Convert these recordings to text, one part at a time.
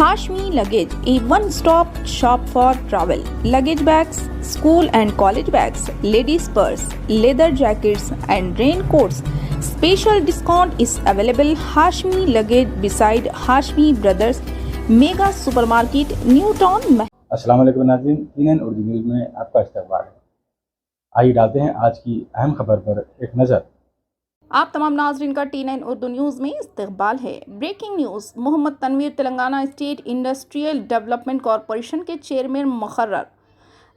Hashmi Luggage, a one-stop shop for travel, luggage bags, school and college bags, ladies' purse, leather jackets and raincoats. Special discount is available. Hashmi Luggage beside Hashmi Brothers Mega Supermarket, New Town. अस्सलाम वालेकुम नाज़रीन, CNN Urdu news में आपका इस्तकबाल है। आइए डालते हैं आज की अहम खबर पर एक नज़र। आप तमाम नाज़रीन का T9 उर्दू न्यूज़ में इस्तकबाल है। Breaking news, Mohammed Tanveer Telangana state industrial development corporation के चेयरमैन मुकर्रर।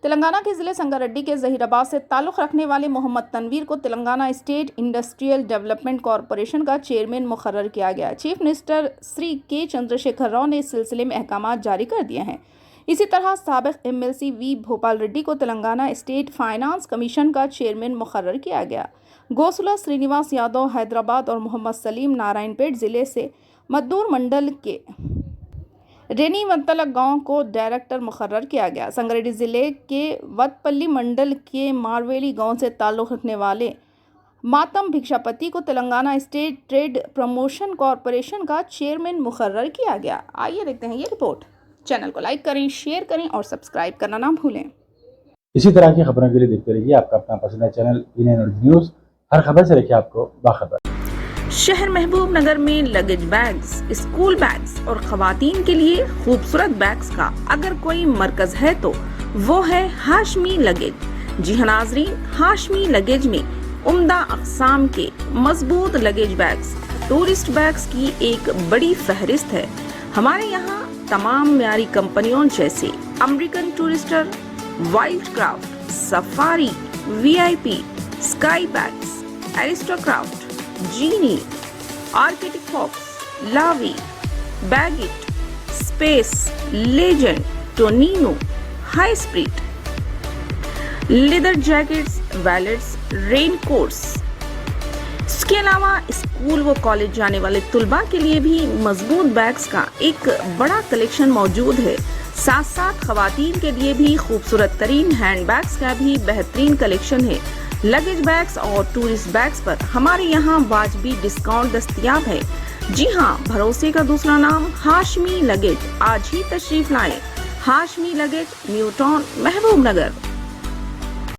तेलंगाना के ज़िले संगारेड्डी के ज़हीराबाद से ताल्लुक़ रखने वाले मोहम्मद तनवीर को Telangana state industrial development corporation का चेयरमैन मुकर्रर किया गया। चीफ मिनिस्टर श्री के चंद्रशेखर राव ने इस सिलसिले में अहकाम जारी कर दिए हैं। इसी तरह साबिक़ MLC वी भोपाल रेड्डी को तेलंगाना स्टेट फाइनेंस कमीशन का चेयरमैन मुकर्रर किया गया। गोसला श्रीनिवास यादव हैदराबाद और मोहम्मद सलीम नारायणपेट ज़िले से मद्दूर मंडल के रेनीवंतला गांव को डायरेक्टर मुकर्रर किया गया। संगारेड्डी ज़िले के वतपल्ली मंडल के मारवेली गांव से ताल्लुक़ रखने वाले मातम भिक्षापति को Telangana state trade promotion corporation का चेयरमैन मुकर्रर किया गया। आइए देखते हैं ये रिपोर्ट। चैनल को लाइक करें, शेयर करें और सब्सक्राइब करना ना भूलें। इसी तरह की खबरों के लिए देखते रहिए आपका अपना पसंदीदा चैनल CNN उर्दू न्यूज़। हर खबर से रखिए आपको बाखबर। शहर महबूब नगर में लगेज बैग्स, स्कूल बैग्स और खवातीन के लिए खूबसूरत बैग्स का अगर कोई मरकज है तो वो है हाशमी लगेज। जी हाँ नाज़रीन, हाशमी लगेज में उम्दा अक़साम के मजबूत लगेज बैग्स, टूरिस्ट बैग्स की एक बड़ी फहरिस्त है। हमारे यहाँ तमाम म्यारी कंपनियों जैसे American Tourister, Wildcraft, Safari, VIP, Skybags, Aristocrat, Genie, Arctic Fox, Lavie, Baggit, Space, Legend, Tonino, High Spirit, leather jackets, wallets, raincoats. इसके अलावा स्कूल व कॉलेज जाने वाले तुलबा के लिए भी मजबूत बैग्स का एक बड़ा कलेक्शन मौजूद है। साथ साथ खवातीन के लिए भी खूबसूरत तरीन हैंड बैग्स का भी बेहतरीन कलेक्शन है। लगेज बैग्स और टूरिस्ट बैग्स पर हमारे यहाँ वाजबी डिस्काउंट दस्तयाब है। जी हाँ, भरोसे का दूसरा नाम हाशमी लगेज। आज ही तशरीफ लाएं। हाशमी लगेज, न्यू टाउन, महबूब नगर।